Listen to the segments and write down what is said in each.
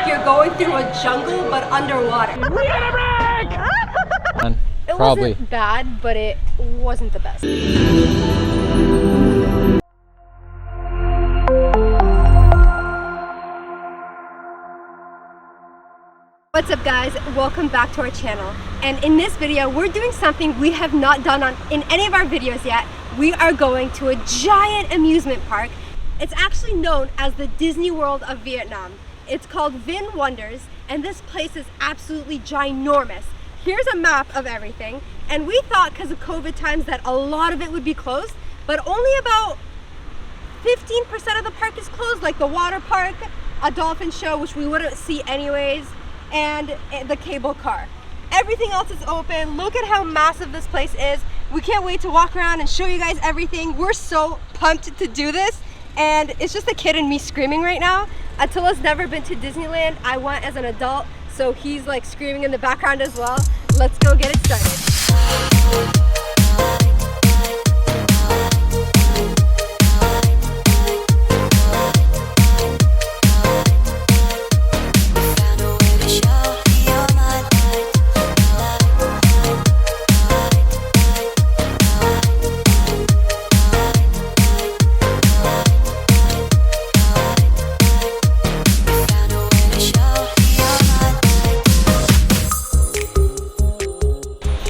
like you're going through a jungle but underwater. We got a break! It Probably. wasn't bad, but it wasn't the best. What's up guys, welcome back to our channel, and in this video we're doing something we have not done in any of our videos yet. We are going to a giant amusement park. It's actually known as the Disney World of Vietnam. It's called Vinwonders, and this place is absolutely ginormous. Here's a map of everything, and we thought because of COVID times that a lot of it would be closed, but only about 15% of the park is closed, like the water park, a dolphin show, which we wouldn't see anyways, and the cable car. Everything else is open. Look at how massive this place is. We can't wait to walk around and show you guys everything. We're so pumped to do this, and it's just a kid and me screaming right now. Attila's never been to Disneyland. I went as an adult, so he's like screaming in the background as well. Let's go get it started.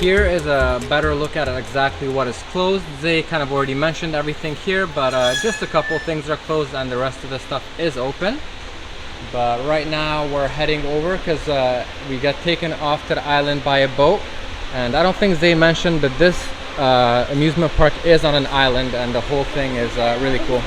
Here is a better look at exactly what is closed. They kind of already mentioned everything here, but just a couple things are closed and the rest of the stuff is open. But right now we're heading over because we got taken off to the island by a boat, and I don't think they mentioned that this amusement park is on an island, and the whole thing is really cool.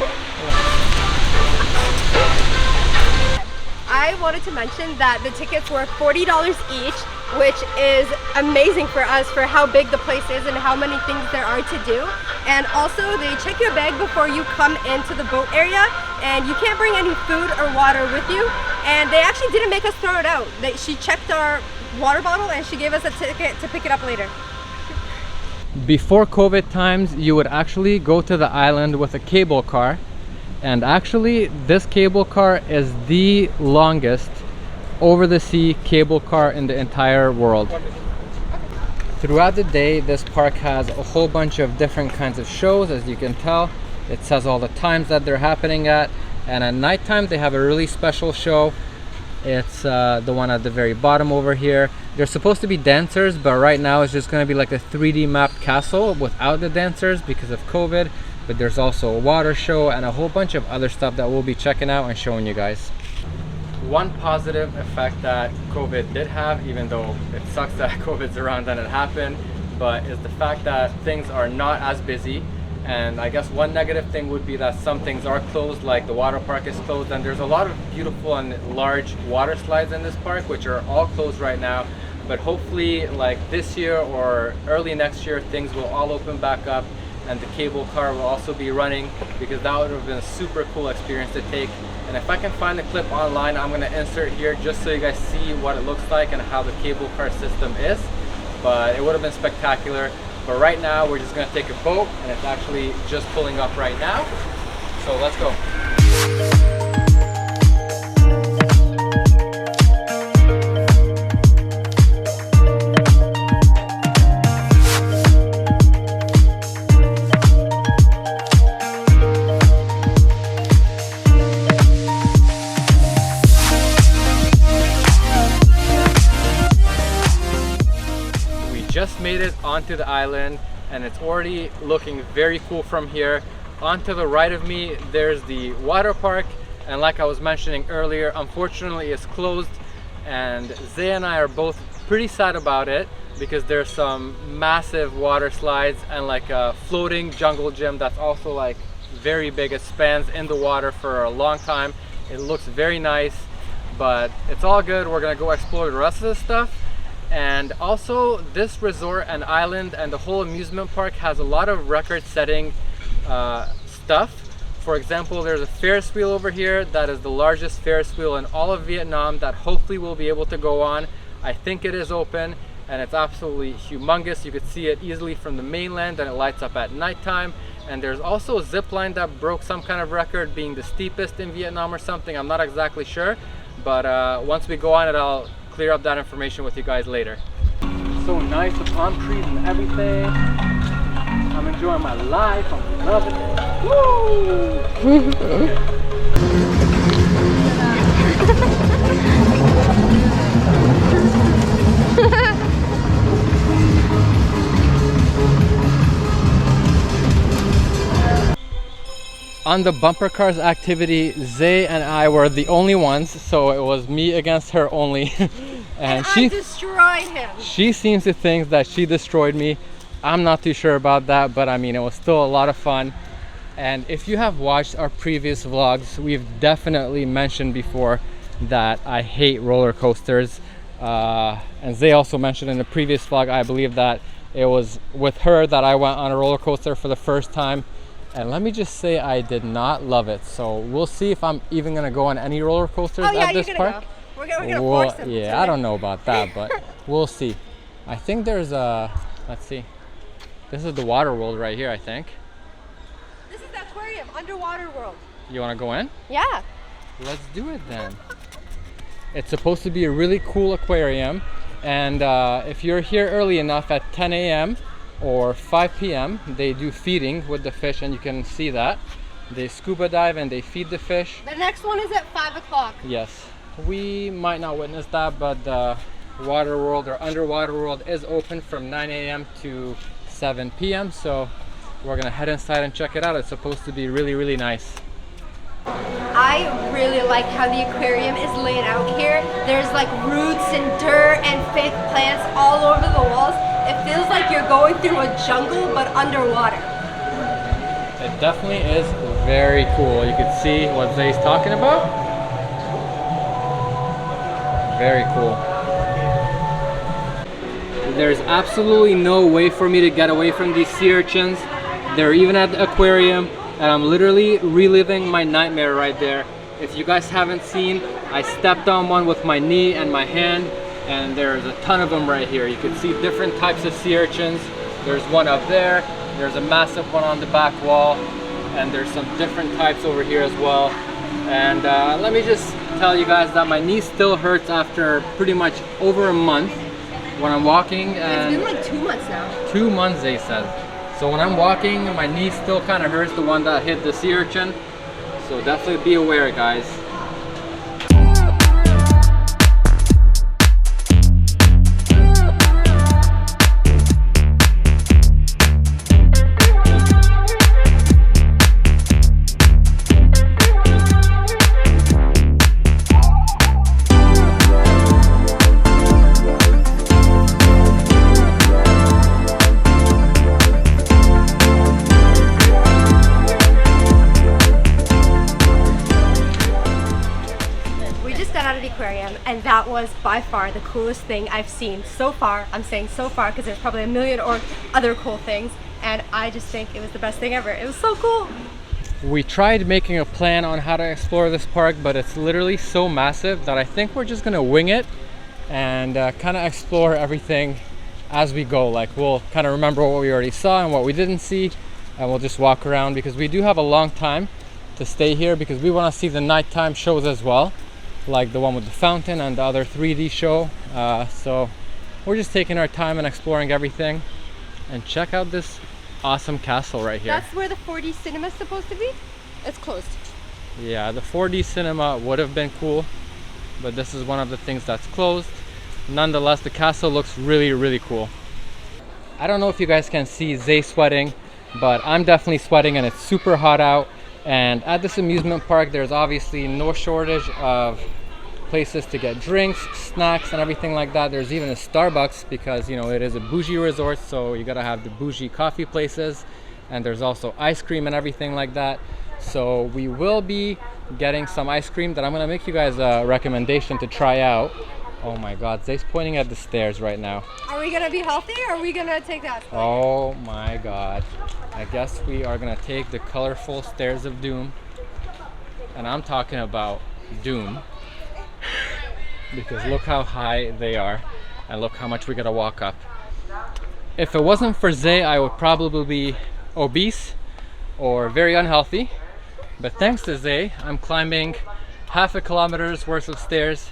I wanted to mention that the tickets were $40 each, which is amazing for us for how big the place is and how many things there are to do. And also they check your bag before you come into the boat area, and you can't bring any food or water with you. And they actually didn't make us throw it out. She checked our water bottle and she gave us a ticket to pick it up later. Before COVID times, you would actually go to the island with a cable car, and actually this cable car is the longest over the sea cable car in the entire world. Throughout the day, this park has a whole bunch of different kinds of shows. As you can tell, it says all the times that they're happening at, and at nighttime they have a really special show. It's the one at the very bottom over here. There's supposed to be dancers, but right now it's just going to be like a 3D mapped castle without the dancers because of COVID. But there's also a water show and a whole bunch of other stuff that we'll be checking out and showing you guys. One positive effect that COVID did have, even though it sucks that COVID's around and it happened, but is the fact that things are not as busy. And I guess one negative thing would be that some things are closed, like the water park is closed, and there's a lot of beautiful and large water slides in this park which are all closed right now. But hopefully, like this year or early next year, things will all open back up, and the cable car will also be running, because that would have been a super cool experience to take. And if I can find the clip online, I'm going to insert here just so you guys see what it looks like and how the cable car system is. But it would have been spectacular. But right now we're just going to take a boat, and it's actually just pulling up right now, so let's go. Just made it onto the island, and it's already looking very cool from here. Onto the right of me there's the water park, and like I was mentioning earlier, unfortunately it's closed, and Zay and I are both pretty sad about it because there's some massive water slides and like a floating jungle gym that's also like very big. It spans in the water for a long time. It looks very nice, but it's all good. We're gonna go explore the rest of the stuff. And also, this resort and island and the whole amusement park has a lot of record-setting stuff. For example, there's a Ferris wheel over here that is the largest Ferris wheel in all of Vietnam that hopefully we'll be able to go on. I think it is open, and it's absolutely humongous. You could see it easily from the mainland, and it lights up at nighttime. And there's also a zip line that broke some kind of record, being the steepest in Vietnam or something. I'm not exactly sure, but once we go on it, I'll clear up that information with you guys later. So nice, the palm trees and everything. I'm enjoying my life, I'm loving it. Woo! On the bumper cars activity, Zay and I were the only ones, so it was me against her only. and I destroyed him. She seems to think that she destroyed me. I'm not too sure about that, but I mean, it was still a lot of fun. And if you have watched our previous vlogs, we've definitely mentioned before that I hate roller coasters. And Zay also mentioned in the previous vlog, I believe, that it was with her that I went on a roller coaster for the first time. And let me just say, I did not love it. So we'll see if I'm even gonna go on any roller coasters at this park. Go. We're gonna force them. Yeah, I don't know about that, but we'll see. I think there's a, let's see. This is the water world right here, I think. This is the aquarium, underwater world. You wanna go in? Yeah. Let's do it then. It's supposed to be a really cool aquarium. And if you're here early enough at 10 a.m. or 5 p.m. they do feeding with the fish, and you can see that. They scuba dive and they feed the fish. The next one is at 5 o'clock. Yes. We might not witness that, but the water world or underwater world is open from 9 a.m. to 7 p.m. So we're gonna head inside and check it out. It's supposed to be really, really nice. I really like how the aquarium is laid out here. There's like roots and dirt and fake plants all over the walls. It feels like you're going through a jungle but underwater. It definitely is very cool. You can see what Zay's talking about. Very cool. There's absolutely no way for me to get away from these sea urchins. They're even at the aquarium, and I'm literally reliving my nightmare right there. If you guys haven't seen, I stepped on one with my knee and my hand, and there's a ton of them right here. You can see different types of sea urchins. There's one up there, there's a massive one on the back wall, and there's some different types over here as well. And let me just tell you guys that my knee still hurts after pretty much over a month when I'm walking. And it's been like 2 months now. 2 months, they said. So when I'm walking, my knee still kind of hurts, the one that hit the sea urchin. So definitely be aware, guys. And that was by far the coolest thing I've seen so far. I'm saying so far because there's probably a million or other cool things, and I just think it was the best thing ever. It was so cool. We tried making a plan on how to explore this park, but it's literally so massive that I think we're just gonna wing it and kind of explore everything as we go. Like, we'll kind of remember what we already saw and what we didn't see, and we'll just walk around because we do have a long time to stay here because we want to see the nighttime shows as well, like the one with the fountain and the other 3D show. So we're just taking our time and exploring everything. And check out this awesome castle right here. That's where the 4D cinema is supposed to be. It's closed. Yeah, the 4D cinema would have been cool, but this is one of the things that's closed. Nonetheless, the castle looks really, really cool. I don't know if you guys can see Zay sweating, but I'm definitely sweating and it's super hot out. And at this amusement park, there's obviously no shortage of places to get drinks, snacks, and everything like that. There's even a Starbucks because, you know, it is a bougie resort, so you gotta have the bougie coffee places. And there's also ice cream and everything like that. So we will be getting some ice cream that I'm gonna make you guys a recommendation to try out. Oh my God, Zay's pointing at the stairs right now. Are we gonna be healthy or are we gonna take that? Oh my God. I guess we are gonna take the colorful stairs of doom. And I'm talking about doom. Because look how high they are. And look how much we gotta walk up. If it wasn't for Zay, I would probably be obese or very unhealthy. But thanks to Zay, I'm climbing half a kilometer's worth of stairs,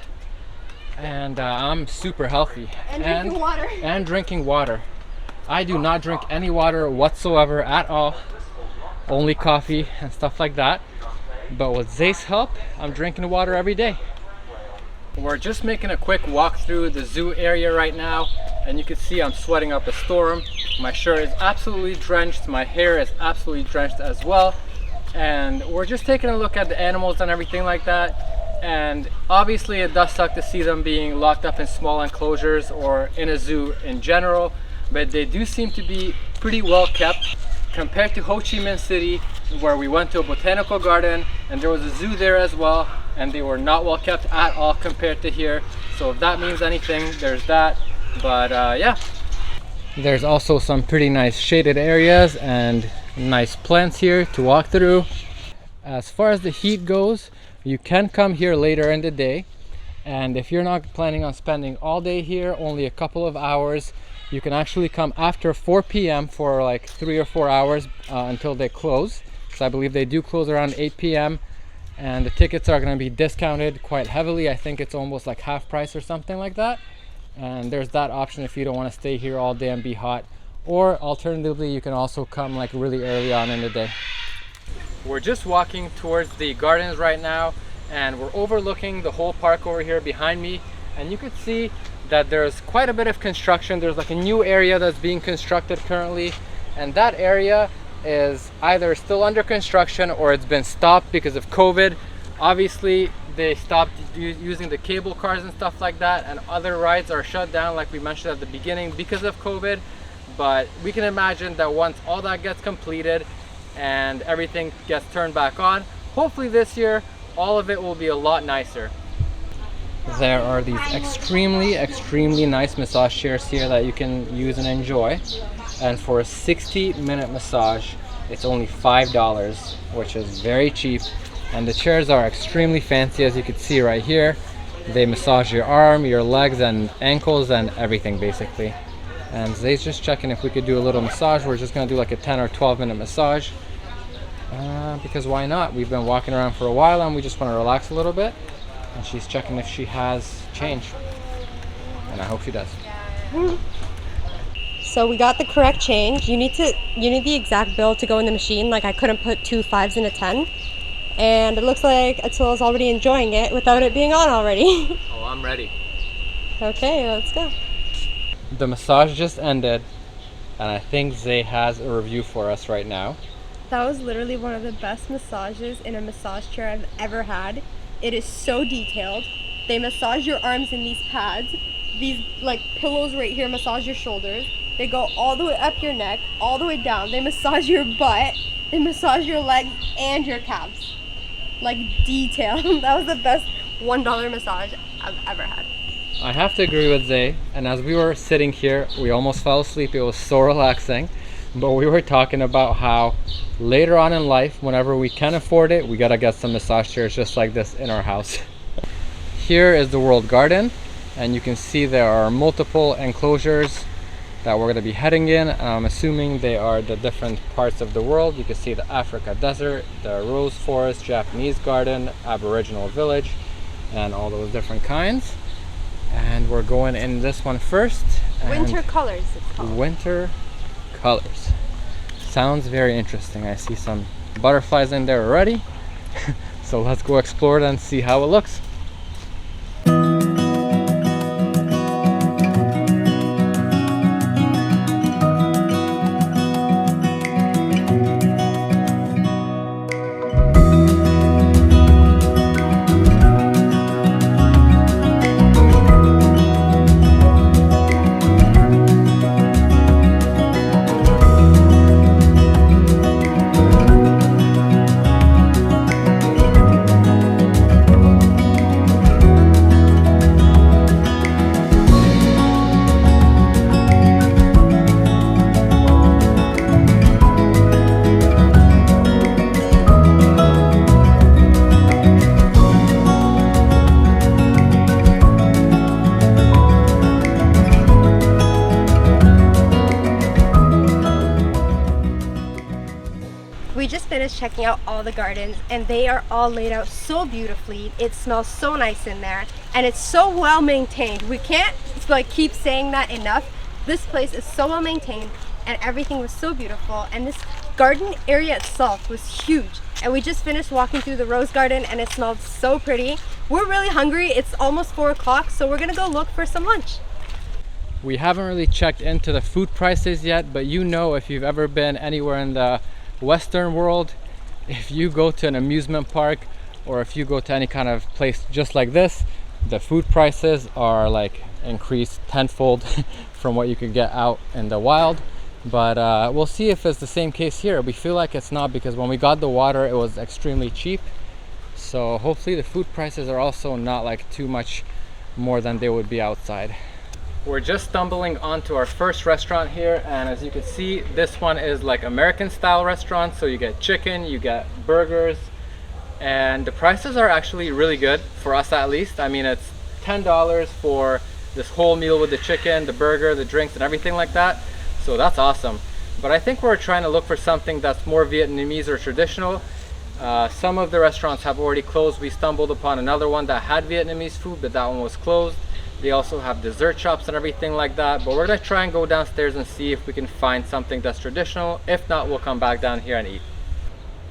and I'm super healthy. And drinking water. And drinking water. I do not drink any water whatsoever at all. Only coffee and stuff like that. But with Zay's help, I'm drinking water every day. We're just making a quick walk through the zoo area right now, and you can see I'm sweating up a storm. My shirt is absolutely drenched, my hair is absolutely drenched as well, and we're just taking a look at the animals and everything like that. And obviously it does suck to see them being locked up in small enclosures or in a zoo in general, but they do seem to be pretty well kept compared to Ho Chi Minh City, where we went to a botanical garden and there was a zoo there as well, and they were not well kept at all compared to here. So if that means anything, there's that. But yeah, there's also some pretty nice shaded areas and nice plants here to walk through. As far as the heat goes, you can come here later in the day, and if you're not planning on spending all day here, only a couple of hours, you can actually come after 4 p.m. for like 3 or 4 hours until they close, because I believe they do close around 8 p.m. and the tickets are going to be discounted quite heavily. I think it's almost like half price or something like that. And there's that option if you don't want to stay here all day and be hot, or alternatively you can also come like really early on in the day. We're just walking towards the gardens right now, and we're overlooking the whole park over here behind me, and you can see that there's quite a bit of construction. There's like a new area that's being constructed currently, and that area is either still under construction or it's been stopped because of COVID. Obviously they stopped using the cable cars and stuff like that, and other rides are shut down like we mentioned at the beginning because of COVID. But we can imagine that once all that gets completed and everything gets turned back on, hopefully this year all of it will be a lot nicer. There are these extremely nice massage chairs here that you can use and enjoy, and for a 60-minute massage it's only $5, which is very cheap. And the chairs are extremely fancy, as you can see right here. They massage your arm, your legs and ankles and everything basically. And Zay's just checking if we could do a little massage. We're just gonna do like a 10 or 12-minute massage because why not? We've been walking around for a while and we just want to relax a little bit. And she's checking if she has change, and I hope she does. So we got the correct change. You need the exact bill to go in the machine. Like I couldn't put 2 5s in a 10. And it looks like Atul's already enjoying it without it being on already. Oh, I'm ready. Okay, let's go. The massage just ended, and I think Zay has a review for us right now. That was literally one of the best massages in a massage chair I've ever had. It is so detailed. They massage your arms in these pads. These like pillows right here massage your shoulders. They go all the way up your neck, all the way down. They massage your butt. They massage your legs and your calves. Like detailed. That was the best $1 massage I've ever had. I have to agree with Zay, and as we were sitting here, we almost fell asleep. It was so relaxing. But we were talking about how later on in life, whenever we can afford it, we gotta get some massage chairs just like this in our house. Here is the World Garden, and you can see there are multiple enclosures that we're gonna be heading in. I'm assuming they are the different parts of the world. You can see the Africa Desert, the Rose Forest, Japanese Garden, Aboriginal Village, and all those different kinds. And we're going in this one first. Winter Colors it's called. Winter Colors. Sounds very interesting. I see some butterflies in there already. So let's go explore it and see how it looks. finished checking out all the gardens, and they are all laid out so beautifully. It smells so nice in there, and it's so well maintained. We can't like keep saying that enough. This place is so well maintained, and everything was so beautiful, and this garden area itself was huge. And we just finished walking through the rose garden, and it smelled so pretty. We're really hungry. It's almost 4 o'clock, so we're gonna go look for some lunch. We haven't really checked into the food prices yet, but you know, if you've ever been anywhere in the Western world, if you go to an amusement park or if you go to any kind of place just like this, the food prices are like increased tenfold from what you could get out in the wild. But we'll see if it's the same case here. We feel like it's not, because when we got the water it was extremely cheap, so hopefully the food prices are also not like too much more than they would be outside. We're just stumbling onto our first restaurant here, and as you can see, this one is like American style restaurant, so you get chicken, you get burgers, and the prices are actually really good for us, at least. I mean, it's $10 for this whole meal with the chicken, the burger, the drinks, and everything like that, so that's awesome. But I think we're trying to look for something that's more Vietnamese or traditional. Some of the restaurants have already closed. We stumbled upon another one that had Vietnamese food, but that one was closed. They also have dessert shops and everything like that, but we're gonna try and go downstairs and see if we can find something that's traditional. If not, we'll come back down here and eat.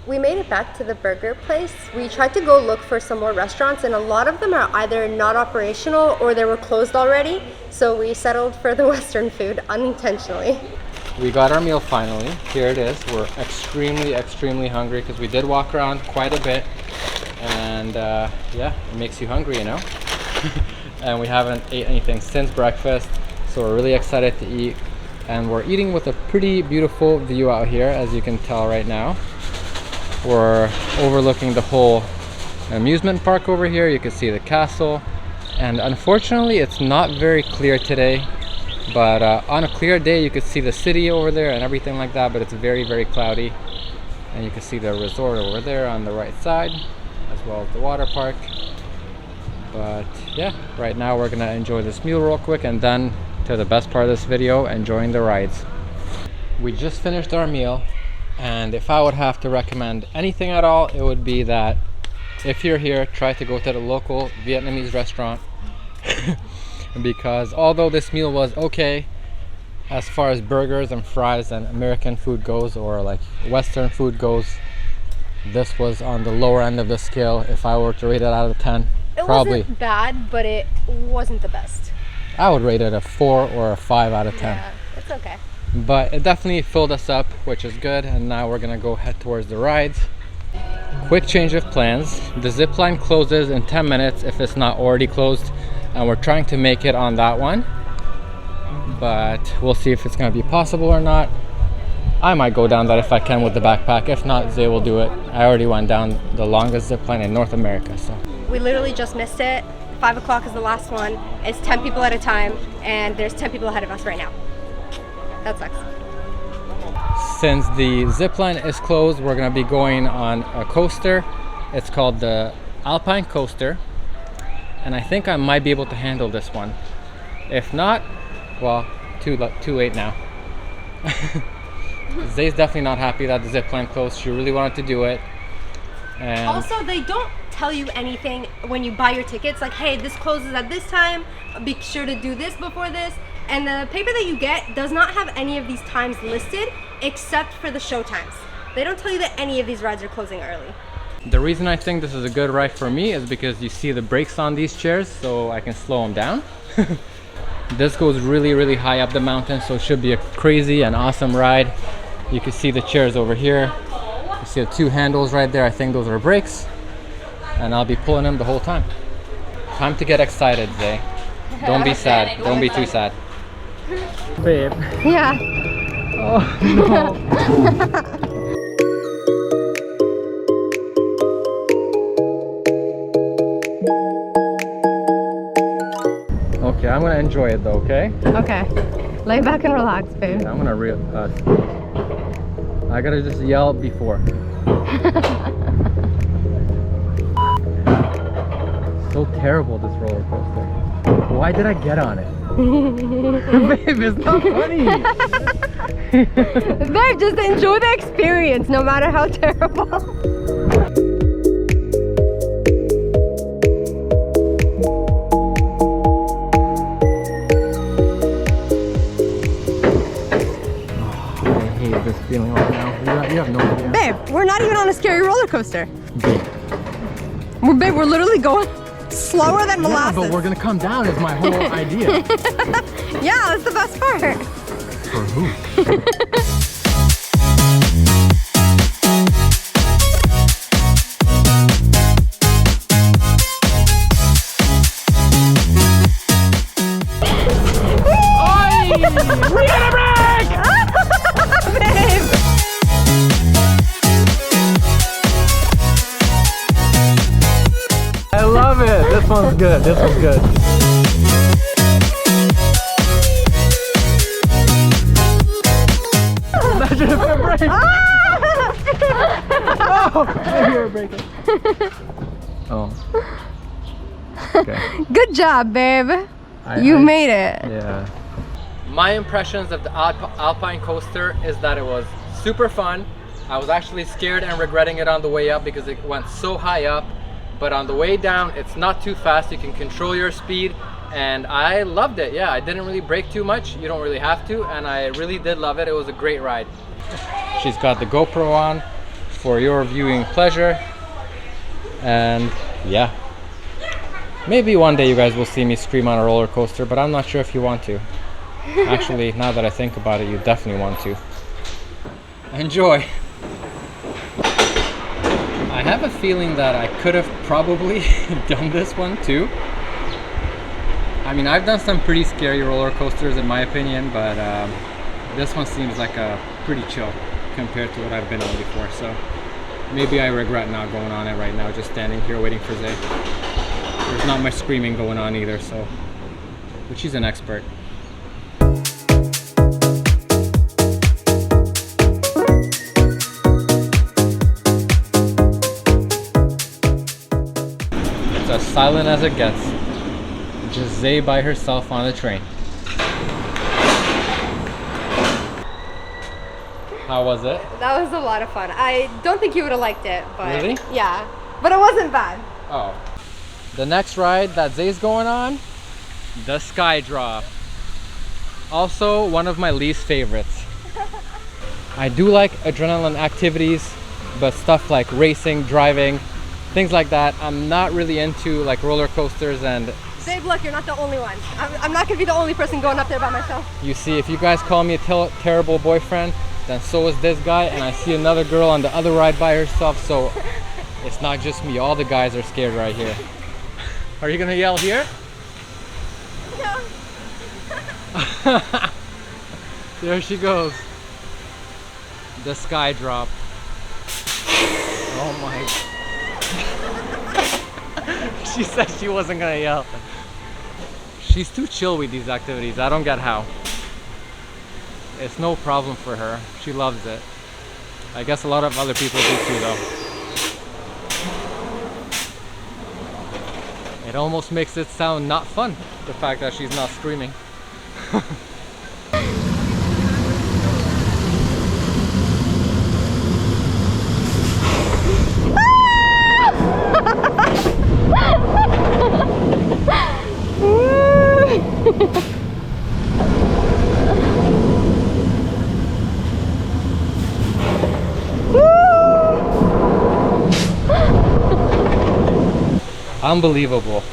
We made it back to the burger place. We tried to go look for some more restaurants, and a lot of them are either not operational or they were closed already, so we settled for the Western food unintentionally. We got our meal finally. Here it is. We're extremely hungry because we did walk around quite a bit, and yeah, it makes you hungry, you know. And we haven't ate anything since breakfast, so we're really excited to eat. And we're eating with a pretty beautiful view out here, as you can tell right now. We're overlooking the whole amusement park over here. You can see the castle, and unfortunately it's not very clear today, but on a clear day you could see the city over there and everything like that, but it's very cloudy. And you can see the resort over there on the right side, as well as the water park. But yeah, right now we're gonna enjoy this meal real quick, and then to the best part of this video, enjoying the rides. We just finished our meal, and if I would have to recommend anything at all, it would be that if you're here, try to go to the local Vietnamese restaurant. Because although this meal was okay as far as burgers and fries and American food goes, or like Western food goes, this was on the lower end of the scale. If I were to rate it out of 10, It probably wasn't bad, but it wasn't the best. I would rate it a 4 or a 5 out of 10. Yeah, it's okay. But it definitely filled us up, which is good. And now we're gonna go head towards the rides. Quick change of plans. The zip line closes in 10 minutes if it's not already closed, and we're trying to make it on that one, but we'll see if it's gonna be possible or not. I might go down that if I can with the backpack. If not, Zay will do it. I already went down the longest zip line in North America, so. We literally just missed it. 5 o'clock is the last one. It's 10 people at a time, and there's 10 people ahead of us right now. That sucks. Since the zip line is closed, we're gonna be going on a coaster. It's called the Alpine Coaster, and I think I might be able to handle this one. If not, well, too late now. Zay's definitely not happy that the zip line closed. She really wanted to do it. And also, they don't tell you anything when you buy your tickets, like, hey, this closes at this time, be sure to do this before this. And the paper that you get does not have any of these times listed except for the show times. They don't tell you that any of these rides are closing early. the reason I think this is a good ride for me is because you see the brakes on these chairs, so I can slow them down. This goes really high up the mountain, so it should be a crazy and awesome ride. You can see the chairs over here. You see the 2 handles right there. I think those are brakes, and I'll be pulling them the whole time. Time to get excited, Zay. Don't be sad. Don't be too sad. Babe. Yeah. Oh no. Okay, I'm gonna enjoy it though, okay? Okay. Lay back and relax, babe. I'm gonna I gotta just yell before. So terrible, this roller coaster. Why did I get on it? Babe, it's not funny. Babe, just enjoy the experience, no matter how terrible. I hate this feeling right now. You have no idea. Babe, we're not even on a scary roller coaster. Babe. Babe, we're literally going slower than molasses. Yeah, but we're gonna come down is my whole idea. Yeah, that's the best part. For who? We got a break! Babe. I love it. This one's good. This one's good. Imagine if it breaks. Oh, maybe you're breaking. Oh. Okay. Good job, babe. You made it. Yeah. My impressions of the Alpine coaster is that it was super fun. I was actually scared and regretting it on the way up because it went so high up. But on the way down, it's not too fast. You can control your speed. And I loved it. Yeah, I didn't really brake too much. You don't really have to. And I really did love it. It was a great ride. She's got the GoPro on for your viewing pleasure. And yeah. Maybe one day you guys will see me scream on a roller coaster, but I'm not sure if you want to. Actually, now that I think about it, you definitely want to. Enjoy. I have a feeling that I could have probably done this one too. I mean, I've done some pretty scary roller coasters in my opinion, but this one seems like a pretty chill compared to what I've been on before. So maybe I regret not going on it right now, just standing here waiting for Zay. There's not much screaming going on either, so, but she's an expert. It's as silent as it gets. Just Zay by herself on the train. How was it? That was a lot of fun. I don't think you would have liked it, but Really? yeah, but it wasn't bad. Oh. The next ride that Zay's going on, the Sky Drop. Also one of my least favorites. I do like adrenaline activities, but stuff like racing, driving, things like that, I'm not really into, like roller coasters. And Babe, look, you're not the only one. I'm not gonna be the only person going up there by myself. you see, if you guys call me a terrible boyfriend, then so is this guy, and I see another girl on the other ride by herself, so it's not just me, all the guys are scared right here. Are you gonna yell here? No. There she goes. The Sky Drop. Oh my. She said she wasn't gonna yell. She's too chill with these activities. I don't get how. It's no problem for her. She loves it. I guess a lot of other people do too though. It almost makes it sound not fun, the fact that she's not screaming. Unbelievable.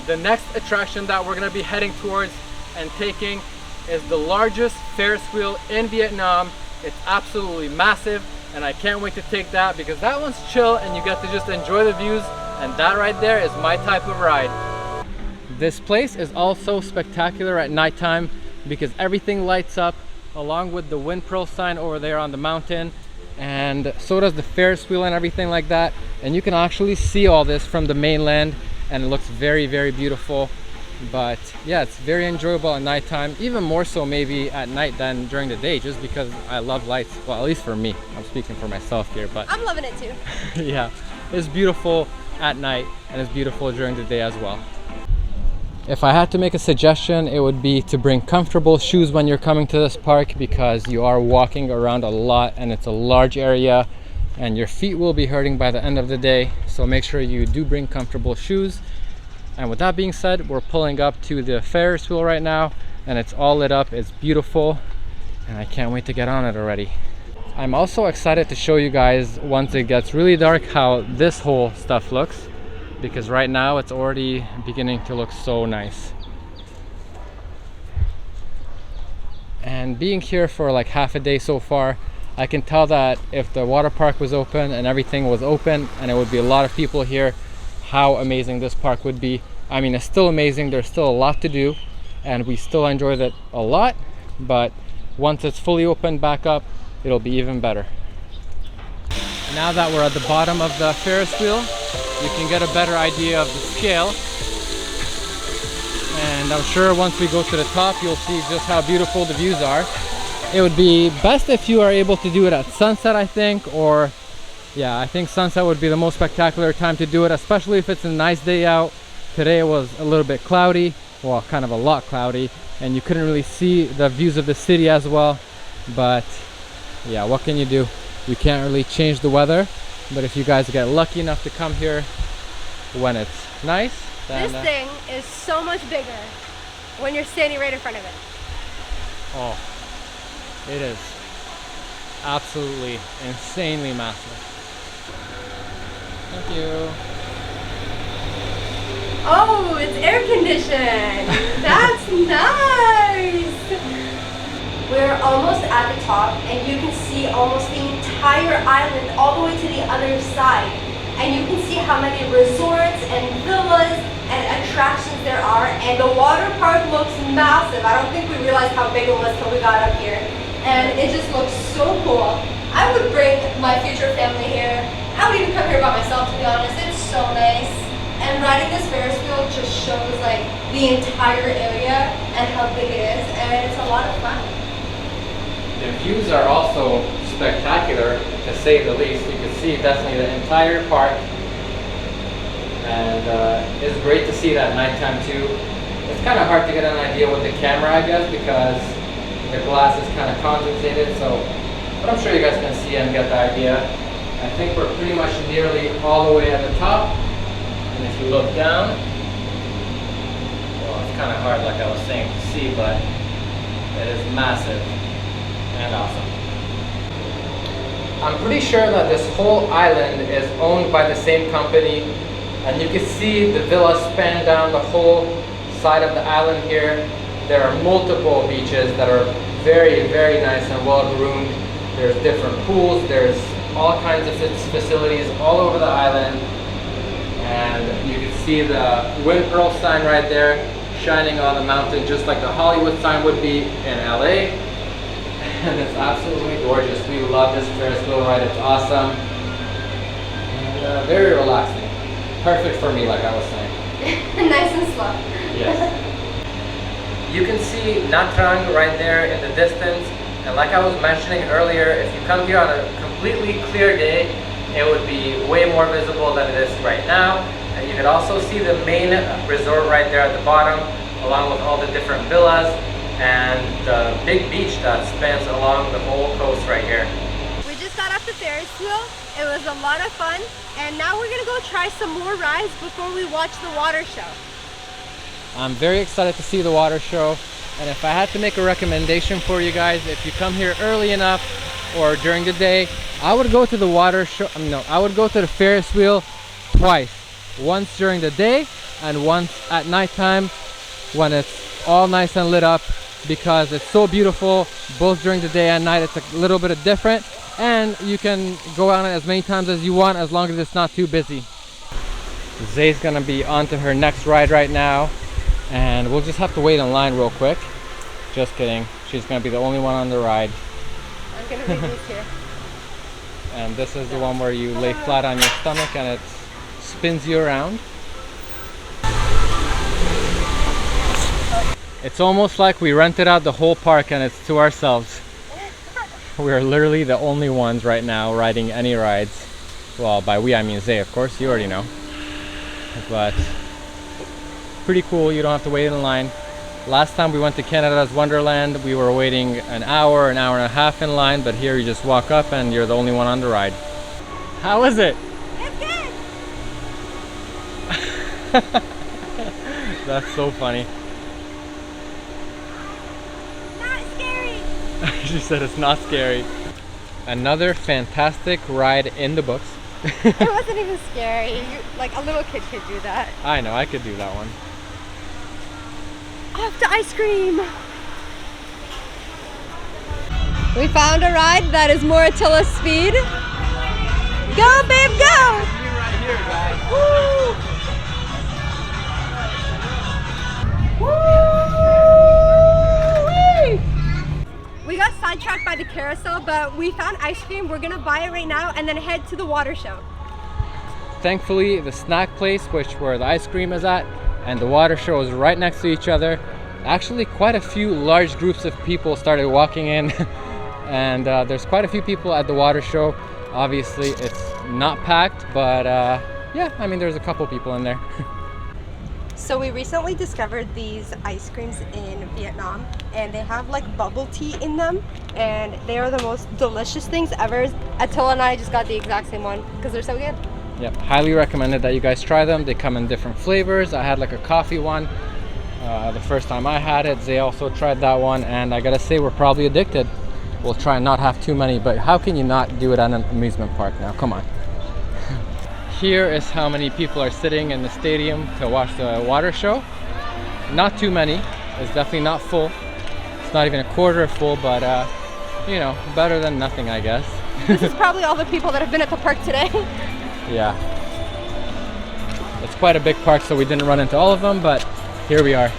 The next attraction that we're gonna be heading towards and taking is the largest Ferris wheel in Vietnam. It's absolutely massive, and I can't wait to take that because that one's chill and you get to just enjoy the views, and that right there is my type of ride. This place is also spectacular at nighttime because everything lights up, along with the VinPearl sign over there on the mountain, and so does the Ferris wheel and everything like that. And you can actually see all this from the mainland, and it looks very, very beautiful. But yeah, it's very enjoyable at nighttime, even more so maybe at night than during the day, just because I love lights. Well, at least for me, I'm speaking for myself here, but I'm loving it too. yeah, it's beautiful at night and it's beautiful during the day as well. If I had to make a suggestion, it would be to bring comfortable shoes when you're coming to this park, because you are walking around a lot and it's a large area and your feet will be hurting by the end of the day. So make sure you do bring comfortable shoes. And with that being said, we're pulling up to the Ferris wheel right now, and it's all lit up. It's beautiful and I can't wait to get on it already. I'm also excited to show you guys, once it gets really dark, how this whole stuff looks, because right now it's already beginning to look so nice. And being here for like half a day so far, I can tell that if the water park was open and everything was open and it would be a lot of people here, how amazing this park would be. I mean, it's still amazing, there's still a lot to do and we still enjoyed it a lot, but once it's fully opened back up, it'll be even better. Now that we're at the bottom of the Ferris wheel, you can get a better idea of the scale. And I'm sure once we go to the top, you'll see just how beautiful the views are. It would be best if you are able to do it at sunset, I think, or yeah, I think sunset would be the most spectacular time to do it, especially if it's a nice day out. Today it was a little bit cloudy, well, kind of a lot cloudy, and you couldn't really see the views of the city as well. But yeah, what can you do? You can't really change the weather, but if you guys get lucky enough to come here when it's nice, then this thing is so much bigger when you're standing right in front of it. Oh, it is absolutely insanely massive. Thank you. Oh, it's air conditioned. That's nice. We're almost at the top and you can see almost the entire island all the way to the other side. And you can see how many resorts and villas and attractions there are. And the water park looks massive. I don't think we realized how big it was till we got up here. And it just looks so cool. I would bring my future family here. I would even come here by myself, to be honest. It's so nice. And riding this Ferris wheel just shows like the entire area and how big it is. And it's a lot of fun. The views are also spectacular, to say the least. You can see definitely the entire park, and it's great to see it at nighttime too. It's kind of hard to get an idea with the camera, I guess, because the glass is kind of condensated, so, but I'm sure you guys can see and get the idea. I think we're pretty much nearly all the way at the top, and if you look down, well, it's kind of hard, like I was saying, to see, but it is massive and awesome. I'm pretty sure that this whole island is owned by the same company, and you can see the villas span down the whole side of the island here. There are multiple beaches that are very, very nice and well groomed. There's different pools, there's all kinds of facilities all over the island, and you can see the VinPearl sign right there shining on the mountain, just like the Hollywood sign would be in LA. And it's absolutely gorgeous. We love this Ferris wheel ride. It's awesome and very relaxing. Perfect for me, like I was saying. Nice and slow. Yes. You can see Nha Trang right there in the distance, and like I was mentioning earlier, if you come here on a completely clear day, it would be way more visible than it is right now. And you can also see the main resort right there at the bottom, along with all the different villas and the big beach that spans along the whole coast right here. We just got off the Ferris wheel. It was a lot of fun, and now we're gonna go try some more rides before we watch the water show. I'm very excited to see the water show, and if I had to make a recommendation for you guys, if you come here early enough or during the day, I would go to the water show. I would go to the Ferris wheel twice. Once during the day and once at nighttime when it's all nice and lit up, because it's so beautiful both during the day and night. It's a little bit different, and you can go on it as many times as you want as long as it's not too busy. Zay's gonna be on to her next ride right now, and we'll just have to wait in line real quick. Just kidding, she's gonna be the only one on the ride. I'm gonna read these here. And this is the one where you lay flat on your stomach and it spins you around. It's almost like we rented out the whole park and it's to ourselves. We're literally the only ones right now riding any rides. Well, by we I mean Zay, of course, you already know. But pretty cool. You don't have to wait in line. Last time we went to Canada's Wonderland, we were waiting an hour and a half in line, but here you just walk up and you're the only one on the ride. How is it? It's good. That's so funny. Not scary. She said it's not scary. Another fantastic ride in the books. It wasn't even scary. Like a little kid could do that. I know, I could do that one. Off to ice cream. We found a ride that is more Attila speed. Go, babe, go! Right here, guys. Woo! We got sidetracked by the carousel, but we found ice cream. We're gonna buy it right now and then head to the water show. Thankfully, the snack place, where the ice cream is at, and the water show is right next to each other. Actually, quite a few large groups of people started walking in, and there's quite a few people at the water show. Obviously, it's not packed, but yeah, I mean, there's a couple people in there. So we recently discovered these ice creams in Vietnam, and they have like bubble tea in them, and they are the most delicious things ever. Attila and I just got the exact same one because they're so good. Yep, highly recommended that you guys try them. They come in different flavors. I had like a coffee one the first time I had it. Zay also tried that one, and I gotta say, we're probably addicted. We'll try and not have too many, but how can you not do it at an amusement park now? Come on. Here is how many people are sitting in the stadium to watch the water show. Not too many. It's definitely not full. It's not even a quarter full, but you know, better than nothing, I guess. This is probably all the people that have been at the park today. Yeah. It's quite a big park, so we didn't run into all of them, but here we are.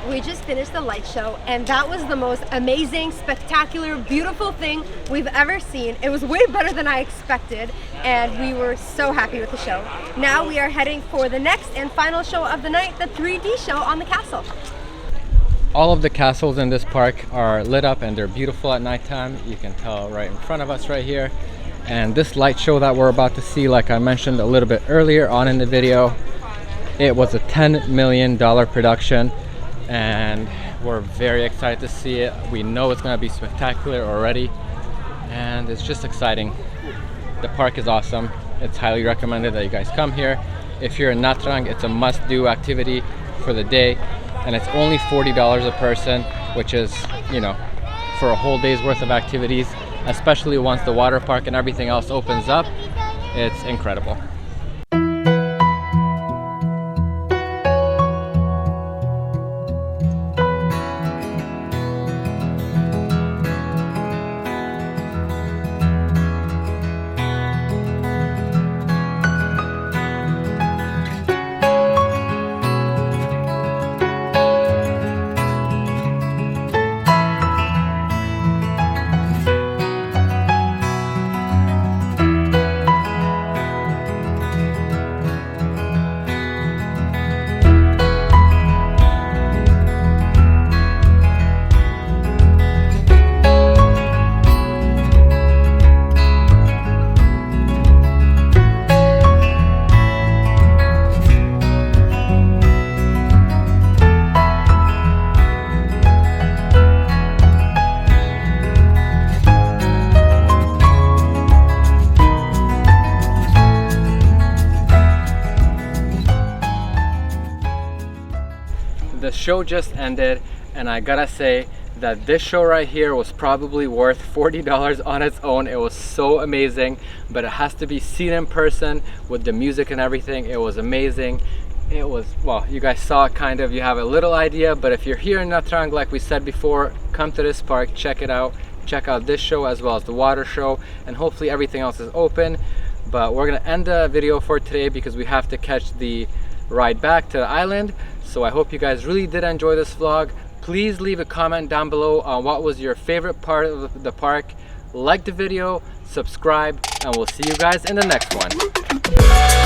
We just finished the light show, and that was the most amazing, spectacular, beautiful thing we've ever seen. It was way better than I expected, and we were so happy with the show. Now we are heading for the next and final show of the night, the 3D show on the castle. All of the castles in this park are lit up and they're beautiful at nighttime. You can tell right in front of us right here. And this light show that we're about to see, like I mentioned a little bit earlier on in the video, it was a $10 million production, and we're very excited to see it. We know it's going to be spectacular already, and it's just exciting. The park is awesome. It's highly recommended that you guys come here. If you're in Nha Trang, it's a must-do activity for the day, and it's only $40 a person, which is, you know, for a whole day's worth of activities, especially once the water park and everything else opens up. It's incredible. The show just ended, and I gotta say, that this show right here was probably worth $40 on its own. It was so amazing, but it has to be seen in person with the music and everything. It was amazing. It was, well, you guys saw it kind of, you have a little idea, but if you're here in Nha Trang, like we said before, come to this park, check it out. Check out this show as well as the water show, and hopefully everything else is open. But we're gonna end the video for today because we have to catch the ride back to the island. So I hope you guys really did enjoy this vlog. Please leave a comment down below on what was your favorite part of the park. Like the video, subscribe, and we'll see you guys in the next one.